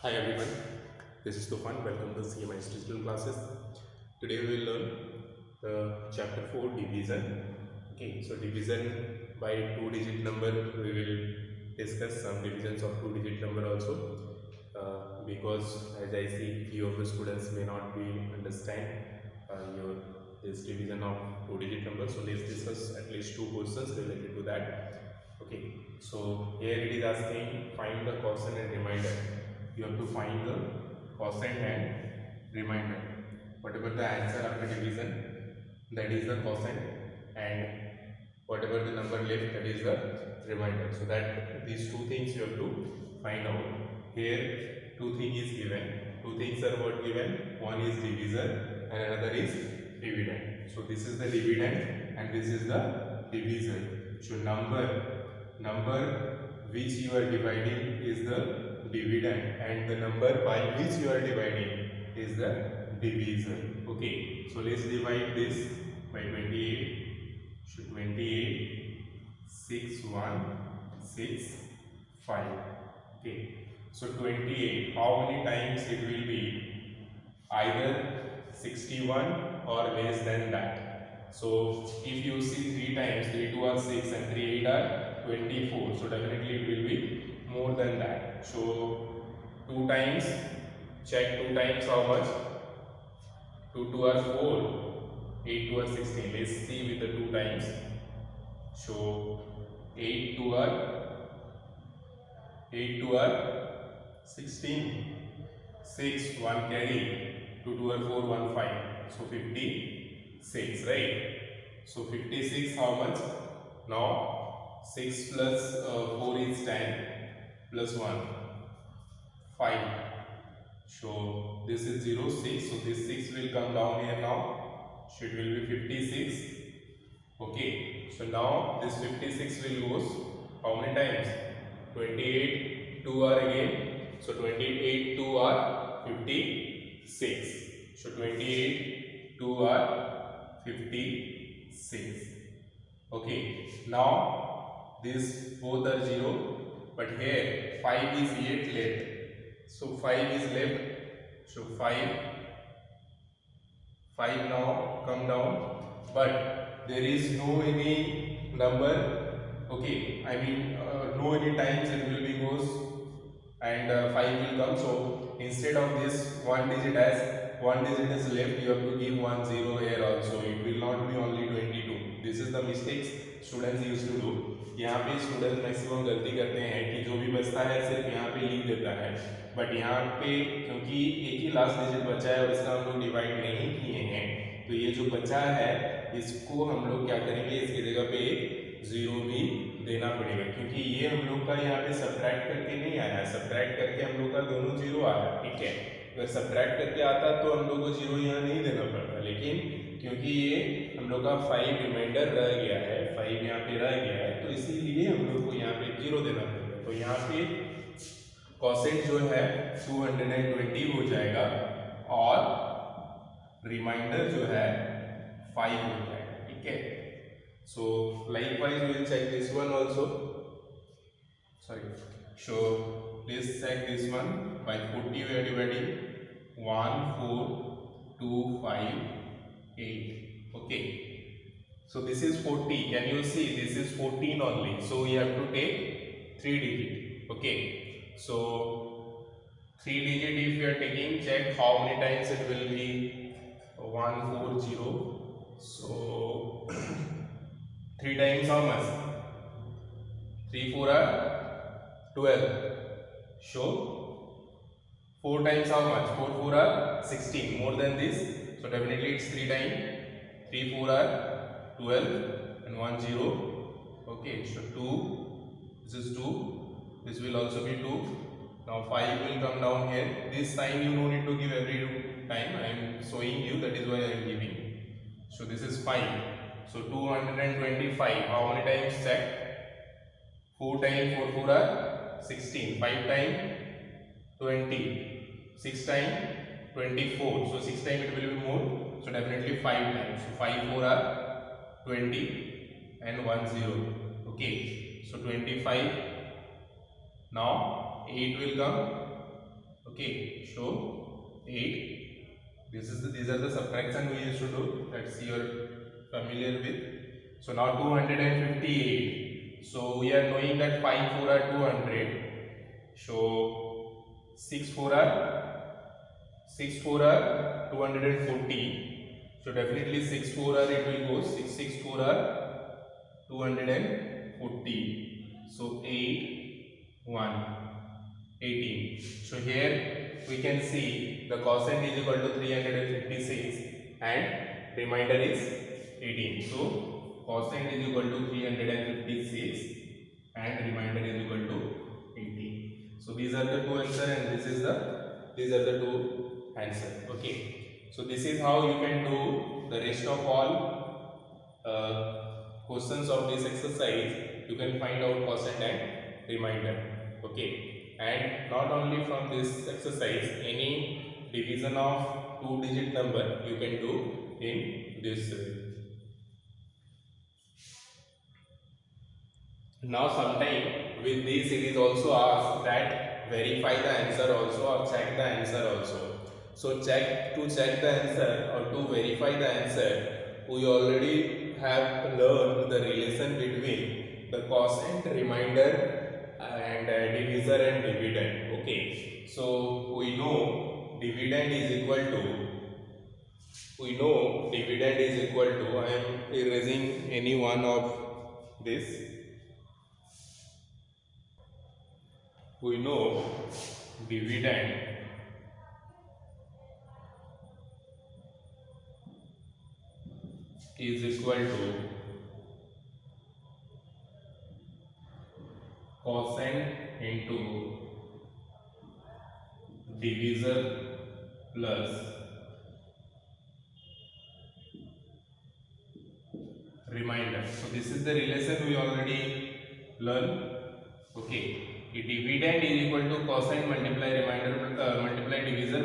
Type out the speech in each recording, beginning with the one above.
Hi everyone, this is Tufan. Welcome to CMI's digital classes. Today we will learn chapter 4 division. Okay, so division by two-digit number. We will discuss some divisions of two-digit number also, because as I see few of the students may not be understand your this division of two-digit number. So let's discuss at least two questions related to that. Okay, so here it is asking find the quotient and remainder. You have to find the quotient and remainder. Whatever the answer after division, that is the quotient, and whatever the number left, that is the remainder. So that these two things you have to find out. Here two things is given. Two things are what given. One is divisor and another is dividend. So this is the dividend and this is the divisor. So number which you are dividing is the dividend and the number by which you are dividing is the divisor. Okay, so let's divide this by 28. So 28 6 1 6 5. Okay, so 28, how many times it will be? Either 61 or less than that. So if you see 3 times, 3 2 are 6 and 3 8 are 24. So definitely it will be more than that. So 2 times, check 2 times how much? 2 2 are 4, 8 2 are 16. Let's see with the 2 times. So 8 2 are 16. 6 1 carry, 2 2 are 4 1 5. So 56, right? So 56 how much? Now 6 plus 4 is 10 plus 1 5. So this is 0 6. So this 6 will come down here now. So it will be 56. Okay. So now this 56 will goes how many times? 28 2 are again. So 28 2 are 56. So 28 2 are 56. Okay. Now this both are 0, but here 5 is yet left. So 5 is left. So 5 now come down, but there is no any number. Okay, I mean no any times it will be goes and 5 will come. So instead of this one digit as one digit is left, you have to give 1 0 here also. It will not be only 22. This is the mistakes students used to do. यहाँ पे students maximum गलती करते हैं कि जो भी बचता है सिर्फ यहाँ पे लिख देता है, बट यहाँ पे क्योंकि एक ही लास्ट डिजिट बचा है और इसका हम लोग डिवाइड नहीं किए हैं, तो ये जो बचा है इसको हम लोग क्या करेंगे, इसकी जगह पे एक 0 भी देना पड़ेगा, क्योंकि ये हम लोग का यहाँ पे सब्ट्रैक्ट करके नहीं आया है। सब्ट्रैक्ट करके हम लोग का दोनों 0 आया, ठीक है। अगर सब्ट्रैक्ट करके आता तो हम लोग को 0 यहाँ नहीं देना पड़ता, लेकिन क्योंकि ये हम लोग का 5 रिमाइंडर रह गया है, 5 यहाँ पे रह गया है, तो इसीलिए हम लोग को यहाँ पे 0 देना पड़ेगा। तो यहाँ पे कोसेंट जो है 220 हो जाएगा और रिमाइंडर जो है 5 हो जाएगा, ठीक है। सो likewise we will check this one also. Sorry. So let's check this one. By 40 we are dividing 1 4 2 5 8. Okay. So this is 40. Can you see this is 14 only? So we have to take 3 digit. Okay. So 3 digit if you are taking, check how many times it will be. 140. So 3 times how much? 3 4 are 12. So 4 times how much? 4 4 are 16. More than this. So definitely it's 3 times. 3 4 are 12 and 1 0. Okay, so 2. This is 2. This will also be 2. Now 5 will come down here. This sign you don't need to give every time. I am showing you, that is why I am giving. So this is 5. So 225. How many times check? 4 times 4 4 are 16. 5 times 20. 6 times 24. So 6 times it will be more. So definitely 5 times. So 5 4 are 20 and 1 0. Okay. So 25. Now 8 will come. Okay, so 8. These are the subtraction we used to do. That's you're familiar with. So now 258. So we are knowing that 5 4 are 200. So 6 4 are 240. So definitely 6 4 are it will go 6 4 are 240. So 8 1 18. So here we can see the quotient is equal to 356 and remainder is 18. So quotient is equal to 356 and remainder is equal to 18. So these are the two answers and these are the two answers. Okay. So this is how you can do the rest of all questions of this exercise. You can find out quotient and remainder. Okay. And not only from this exercise, any division of two-digit number you can do in this. Now sometime with this it is also asked that verify the answer also or check the answer also. So check the answer or to verify the answer, we already have learned the relation between the quotient, remainder and divisor and dividend. Okay, so we know dividend is equal to I am erasing any one of this. We know dividend is equal to quotient into divisor plus remainder. So this is the relation we already learned. Okay, a dividend is equal to quotient multiply remainder multiply divisor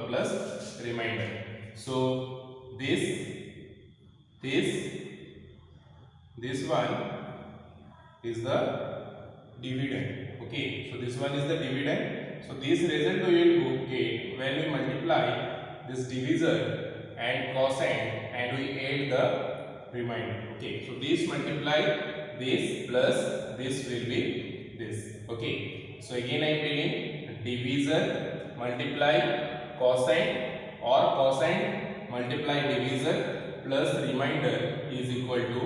plus remainder. So this one is the dividend. Okay, so this one is the dividend. So this result we will get when we multiply this divisor and quotient and we add the remainder. Okay, so this multiply this plus this will be this. Okay, so again I am telling divisor multiply quotient or quotient multiply divisor plus remainder is equal to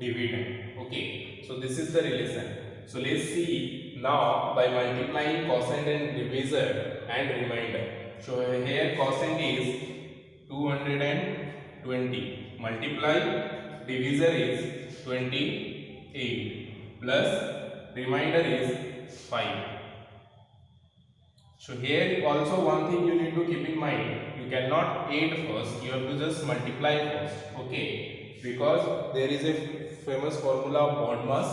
dividend. Okay, so this is the relation. So let's see now by multiplying quotient and divisor and remainder. So here quotient is 220, multiply divisor is 28 plus remainder is 5. So here also one thing you need to keep in mind, you cannot add first, you have to just multiply first. Okay, because there is a famous formula of BODMAS.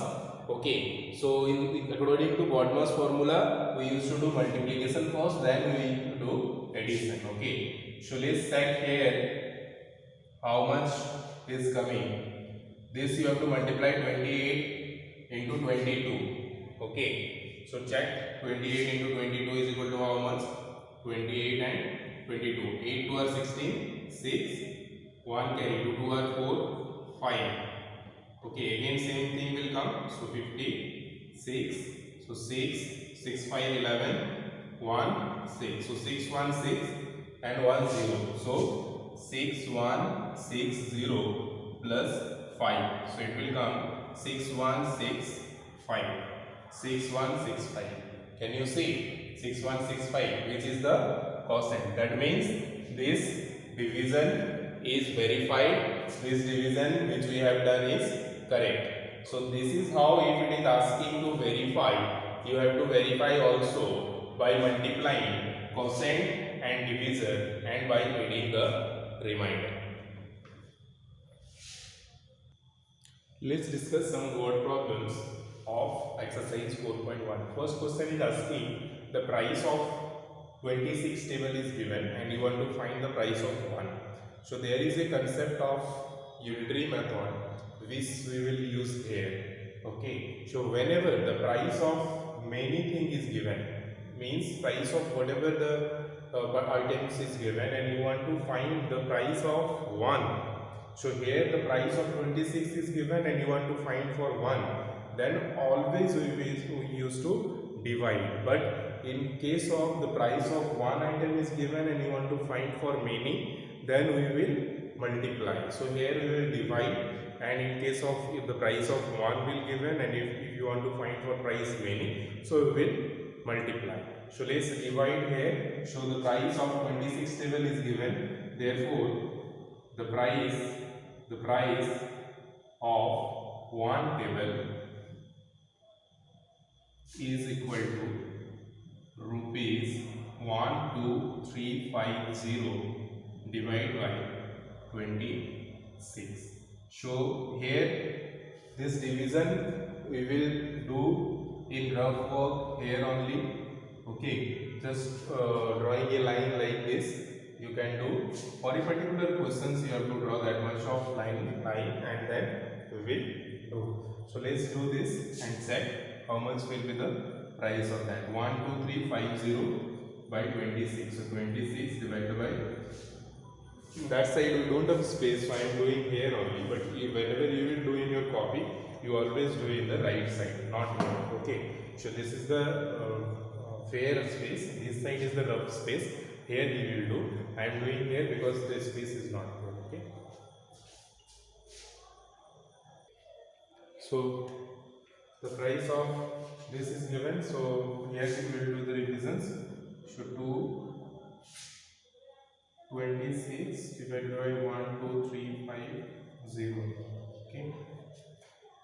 Okay, so according to BODMAS formula, we used to do multiplication first, then we do addition. Okay, so let's check here how much is coming. This you have to multiply 28 into 22. Okay, so check 28 into 22 is equal to how much? 28 and 22. 8 2 are 16, 6, 1 carry, 2 2 are 4, 5. Okay, again same thing will come. So 56. So 6, 6 5 11, 1 6. So 6 1 6 and 1 0. So 6 1 6 0 plus 5. So it will come 6 1 6 5. 6 1 6 5. Can you see 6 1 6 5, which is the quotient? That means this division is verified. This division which we have done is correct. So this is how, if it is asking to verify, you have to verify also by multiplying quotient and divisor and by adding the remainder. Let's discuss some word problems of exercise 4.1. First question is asking the price of 26 table is given and you want to find the price of 1. So there is a concept of unitary method which we will use here. Okay, so whenever the price of many thing is given, means price of whatever the items is given, and you want to find the price of one. So here the price of 26 is given and you want to find for one, then always we used to divide. But in case of the price of one item is given and you want to find for many, then we will multiply. So here we will divide, and in case of if the price of one will given, and if you want to find for price many, so we will multiply. So let's divide here. So the price of 26 table is given, therefore the price of one table is equal to rupees 12350 divided by 26. So here this division we will do in rough work here only. Okay, just drawing a line like this you can do. For a particular questions you have to draw that much of line and then we will do. So let's do this and check how much will be the price of that. 12350 by 26. So 26 divided by, that side we don't have space, so I am doing here only, but whenever you will do in your copy, you always do in the right side, not left. Okay, so this is the fair space, this side is the rough space. Here we will do, I am doing here because the space is not good. Okay, so the price of this is given, so here we will do the revisions. So 226 divided by 12350. Okay,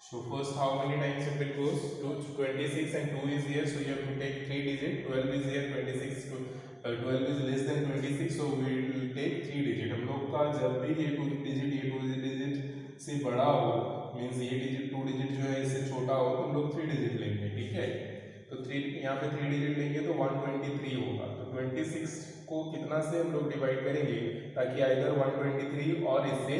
so first how many times it will goes to 26 and 2 is here, so you have to take 3 digit. 12 is here, 26 to 12 is less than 26, so we will take 3 digit. हम लोग का जब भी ये 2 digit से बड़ा हो, means ये digit 2 digit जो है इससे छोटा हो, तो हम लोग 3 digit लेंगे. ठीक है, तो 3 यहाँ पे 3 digit लेंगे तो 123 होगा. तो 26 को कितना से हम लोग डिवाइड करेंगे ताकि आइदर 123 और इससे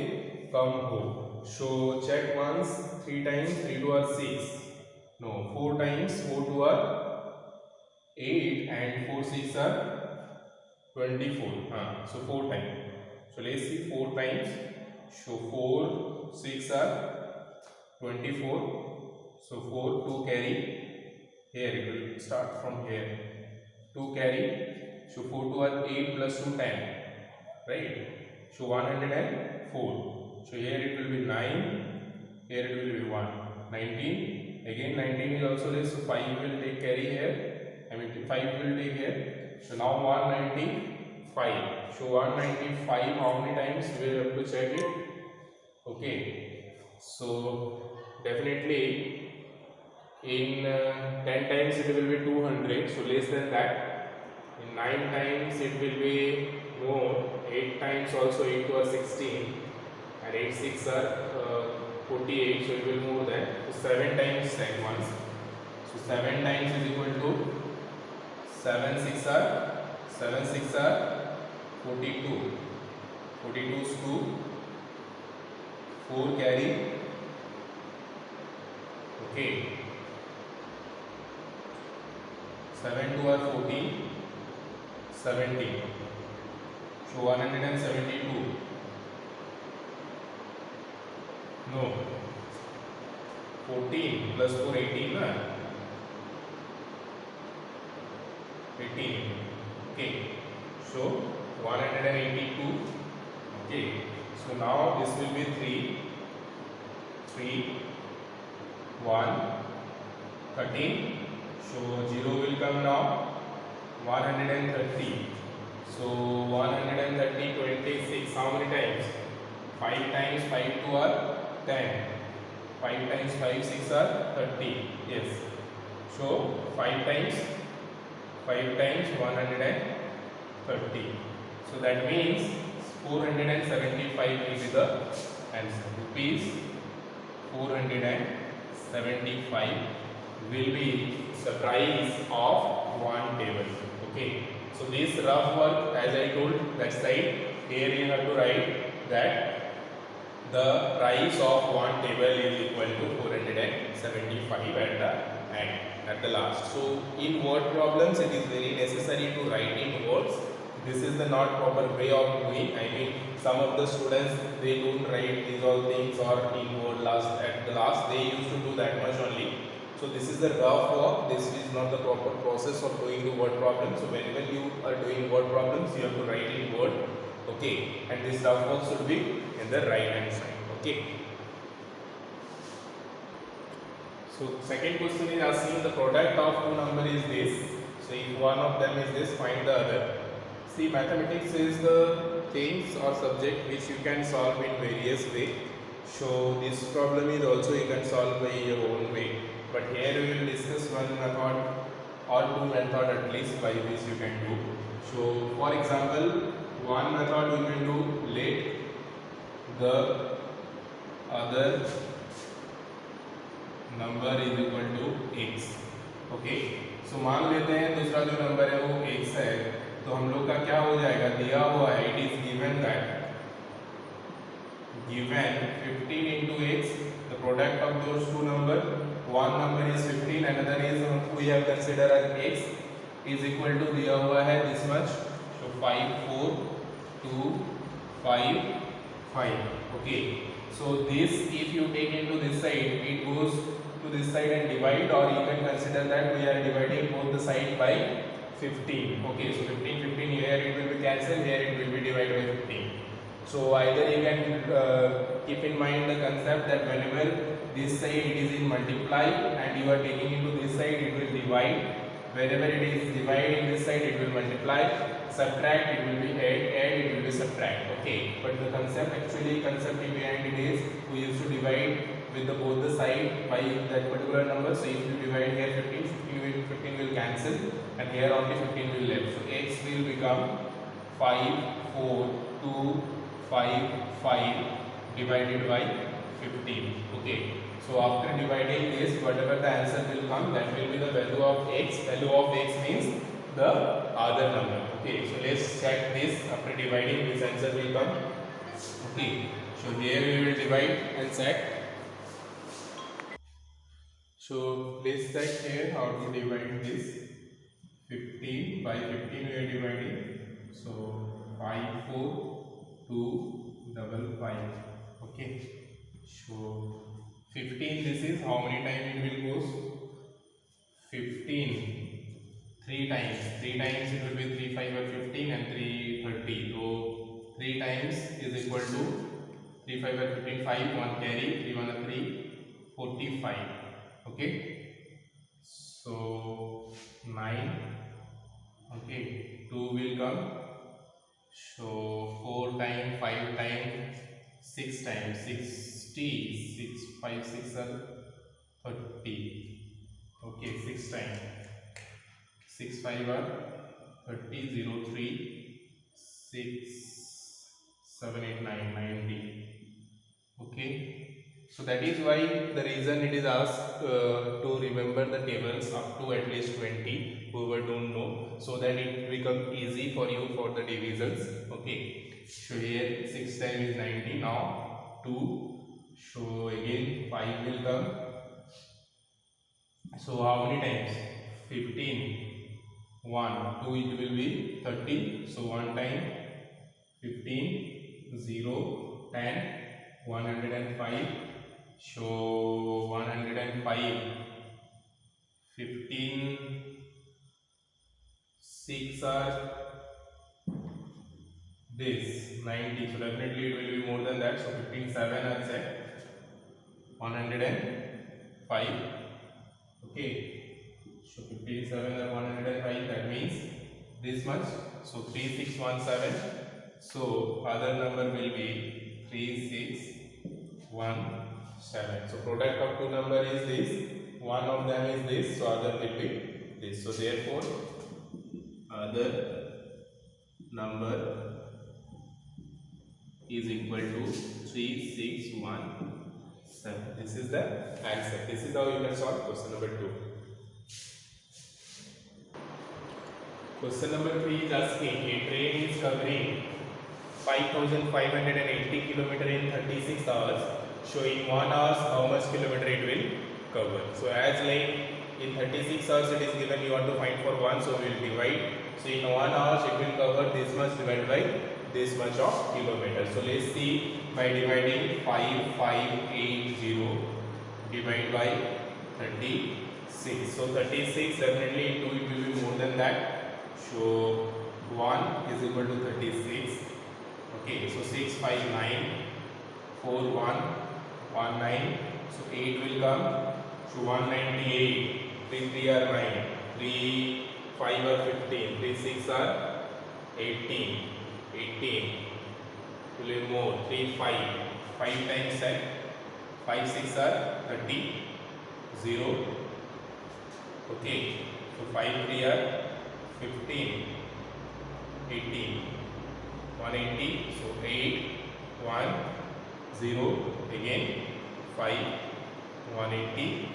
कम हो. So check once, 3 times 3 to are 6, no 4 times 4 to are 8 and 4 6 are 24. So 4 times. So let's see 4 times. So 4 6 are 24. So 4 2 carry. Here it will start from here. 2 carry. So 4 2 are 8 plus 2 10. Right. So 104. So here it will be 9. Here it will be 1. 19. Again 19 is also this. So 5 will take carry here. I mean 5 will take here. So now 195. So 195 how many times we will have to check it. Okay. So definitely in 10 times it will be 200. So less than that. In 9 times it will be more. 8 times also 8 to 16. And 8 6 are 48. So it will more than. So 7 times check once. So 7 times is equal to 7 6 are 42. 42 is 2. 4 carry. Okay. 7 2 are 14. 17. So 172. No. 14 plus 4 18 na? 18. Okay. So 182. Okay. So now this will be 3 1 13. So 0 will come now. 130. So 130 26. How many times? 5 times 5 2 are 10. 5 times 5 6 are 30. Yes. So 5 times 130. So that means 475 will be the answer. Rupees 475 will be the price of one table. Okay. So this rough work, as I told, that side here you have to write that the price of one table is equal to 475 at the end. at the last. So in word problems it is very necessary to write in words. This is the not proper way of doing. I mean, some of the students, they don't write these all things or in word last at the last. They used to do that much only. So this is the rough work. This is not the proper process of doing the word problem. So whenever you are doing word problems, you have to write in word. Okay, and this rough work should be in the right hand side. Okay. So second question is asking the product of two number is this. So if one of them is this, find the other. See, mathematics is the things or subject which you can solve in various way. So this problem is also you can solve by your own way. But here we will discuss one method or two method at least by which you can do. So for example, one method we can do, let the other number is equal to x. Okay, so मान लेते हैं दूसरा जो number है वो x है, तो हम लोग का क्या हो जाएगा, दिया हुआ है, it is given that given 15 into x, the product of those two number, one number is 15, another is we have considered as x, is equal to दिया हुआ है this much, so 5 4 2 5 5. Okay, so this if you take into this side, it goes to this side and divide, or you can consider that we are dividing both the side by 15. Okay, so 15 15 here it will be cancelled, here it will be divided by 15. So either you can keep in mind the concept that whenever this side it is in multiply and you are taking into this side, it will divide. Whenever it is dividing this side, it will multiply. Subtract, it will be add, it will be subtract. Okay, but the concept behind it is we used to divide with the both the side by that particular number. So if you divide here 15, 15 will cancel, and here only 15 will left. So x will become 5 4 2 5 5 divided by 15. Okay, so after dividing this, whatever the answer will come, that will be the value of x. Value of x means the other number. Okay, so let's check this. After dividing, this answer will come. Okay, so here we will divide and check. So let's check here how to divide this. 15 by 15 we are dividing. So 5 4 2 5 5. Okay, so 15, this is how many times it will goes? 15 3 times. 3 times it will be 3 5 or 15 and 3 30. So 3 times is equal to 3 5 or 15, 5 1 carry, 3 1 3 45. Okay, so 9. Okay, 2 will come. So 4 times, 5 times, 6 times, 60, 6 5 6 are 30. Okay, 6 times, 6 5 are 30, 0 3 6 7 8 9 90. Okay, so that is why the reason it is asked to remember the tables up to at least 20, whoever don't know, so that it become easy for you for the divisions. Okay, so here 6 times is 90. Now 2, so again 5 will come. So how many times? 15 1 2, it will be 30. So 1 time 15 0 10 105. So 105 15 6 are this 90. So definitely it will be more than that. So 15 7 are set 105. Okay, so 15 7 are 105. That means this much. So 3617. So other number will be 3617. So product of two number is this. One of them is this. So other will be this. So therefore other number is equal to 3617. This is the answer. This is how you can solve question number 2. Question number 3 is asking, a train is covering 5,580 km in 36 hours. Show in 1 hour how much kilometer it will cover. So as like in 36 hours it is given, you want to find for 1, so we will divide. So in 1 hour it will cover this much divided by this much of kilometers. So let's see, by dividing 5580 divide by 36. So 36 definitely into it will be more than that. So 1 is equal to 36. Okay, so 659 4119. So 8 will come. So 198. 3 3 are 9. 3 5 are 15. 3 6 are 18. 18. Will be more. 3 5. 5 times 10. 5 6 are 30. 0. Okay. So 5 3 are 15. 18. 180. So 8 1 0 again 5 180.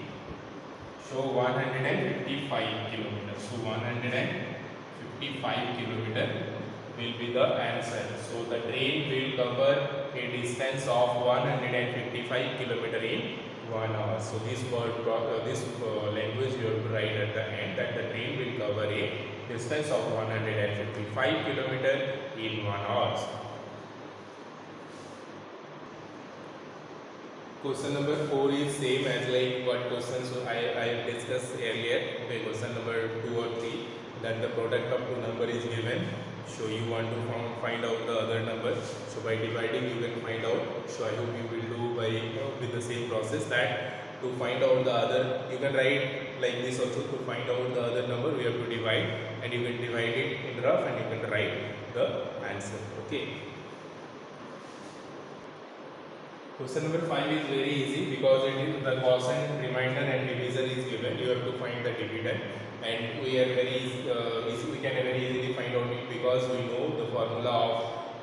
So 155 kilometers. So 155 kilometers will be the answer. So the train will cover a distance of 155 kilometers in 1 hour. So this language you have to write at the end, that the train will cover a distance of 155 kilometers in 1 hour. Question number 4 is same as like what questions I discussed earlier. Okay, question number 2 or 3, that the product of two number is given. So you want to find out the other number. So by dividing you can find out. So I hope you will do by with the same process, that to find out the other, you can write like this also. To find out the other number we have to divide, and you can divide it in rough and you can write the answer. Okay. Question number 5 is very easy, because it is the quotient, remainder and divisor is given. You have to find the dividend, and we are very we can very easily find out it, because we know the formula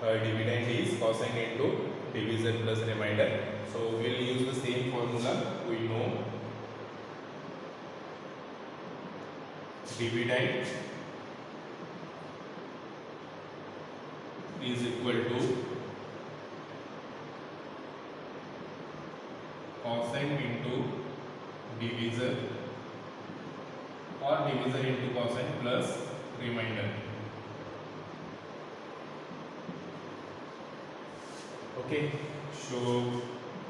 of dividend is quotient into divisor plus remainder. So we will use the same formula. We know dividend is equal to quotient into divisor, or divisor into quotient plus remainder. Okay, so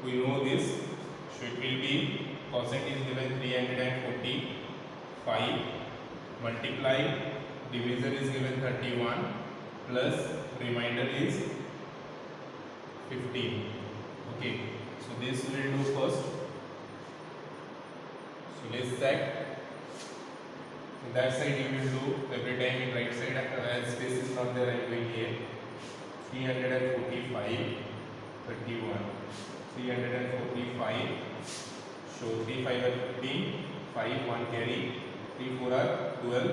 we know this. So it will be, quotient is given 345, multiply divisor is given 31, plus remainder is 15. Okay, so this we will do first. So let's check. In that side you will do every time in right side, as space is not there I am doing here. 345 31 345. So 3 5 are 15, 5 1 carry, 3 4 are 12,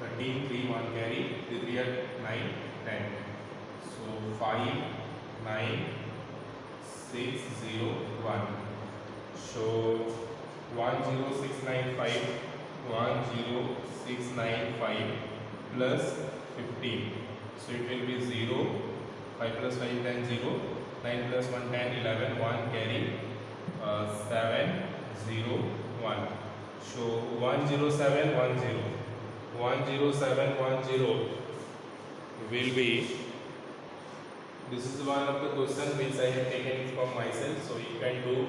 13 3 1 carry, 3 3 are 9 10. So 5 9 6 0 1. So 10695 10695 plus 15. So it will be 0, 5 plus 5 10 0, 9 plus 1 10 11, 1 carry, 7 0 1. So 10710 10710 will be, this is one of the questions which I have taken from myself, so you can do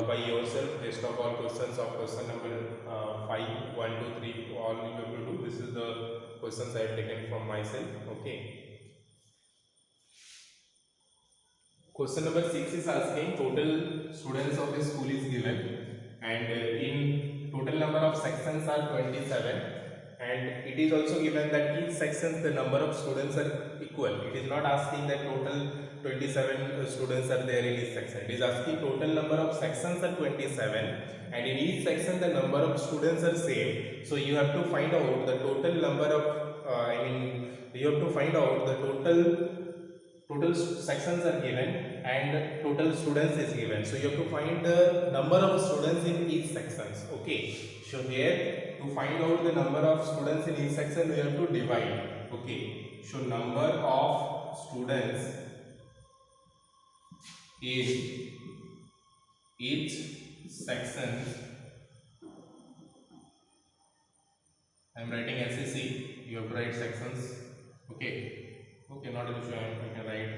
by yourself. Rest of all questions of question number 5 1 2 3 all you have to do. This is the questions I have taken from myself. Okay. Question number 6 is asking, total students of a school is given, and in total number of sections are 27, and it is also given that each section the number of students are equal. It is not asking that total 27 students are there in each section. It is asking total number of sections are 27, and in each section the number of students are same. So you have to find out the total number of you have to find out the total sections are given and total students is given. So you have to find the number of students in each sections. Okay, so here to find out the number of students in each section we have to divide. Okay, so number of students in each sections. I am writing SEC. You have to write sections. Okay. Okay, not an issue. I can write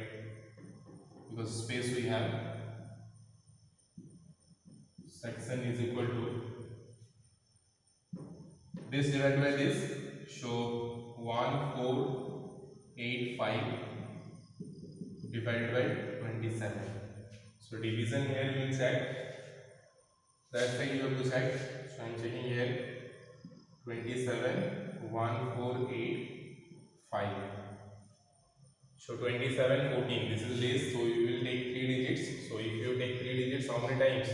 because space we have. Section is equal to this divided by this. So 1485 divided by 27. So division here you will check. That's why you have to check. So I am checking here 27 1485. So 27 14. This is less. So you will take 3 digits. So if you take 3 digits, how many times?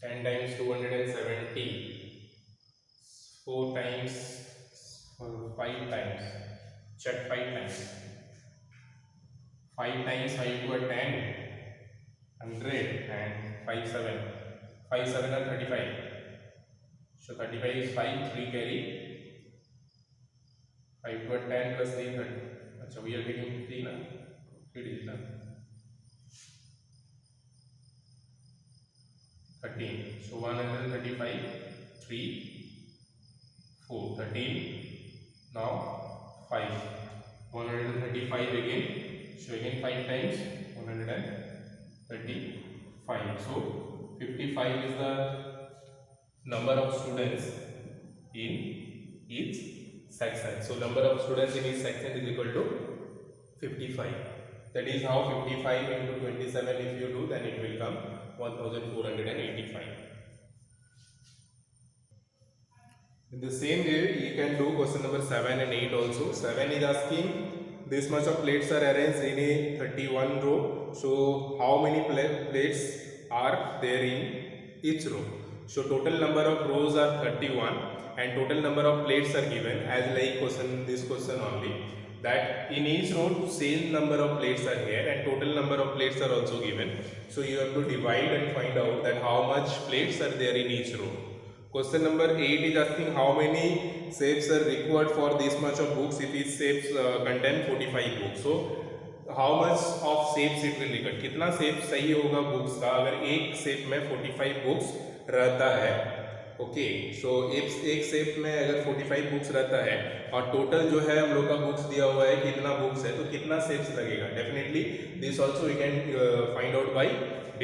10 times 270. 4 times 5 times. Check 5 times. 5 times 5 to a 10. 100 and 5 7. 5 7 are 35. So 35 is 5. 3 carry. 5 to a 10 plus 3 30. So we are taking 3 na? 3 digits na? 13. So 135, 3, 4, 13. Now 5. 135 again. So again 5 times 135. So 55 is the number of students in each section. So number of students in each section is equal to 55. That is how 55 into 27 if you do, then it will come 1485. In the same way, you can do question number 7 and 8 also. 7 is asking this much of plates are arranged in a 31 row. So how many plates are there in each row? So total number of rows are 31 and total number of plates are given as like this question only. That in each row same number of plates are here and total number of plates are also given. So you have to divide and find out that how much plates are there in each row. Question number 8 is asking how many shapes are required for this much of books if each shapes contain 45 books. So how much of shapes it will require? कितना shape सही होगा books का अगर एक shape में 45 books रहता है. Okay, सो एक शेप में अगर 45 बुक्स रहता है और टोटल जो है हम लोग का बुक्स दिया हुआ है कितना बुक्स है तो कितना शेप्स लगेगा. Definitely this also we can find out by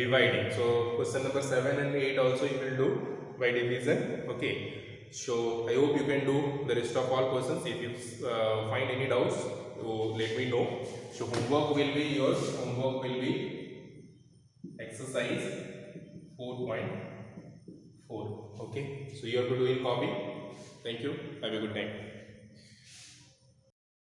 dividing. So question number 7 and 8 also you will do by division. Okay, so I hope you can do the rest of all questions. If you find any doubts, so let me know. So homework will be yours. Homework will be exercise 4.4. Okay, so you have to do in copy. Thank you. Have a good time.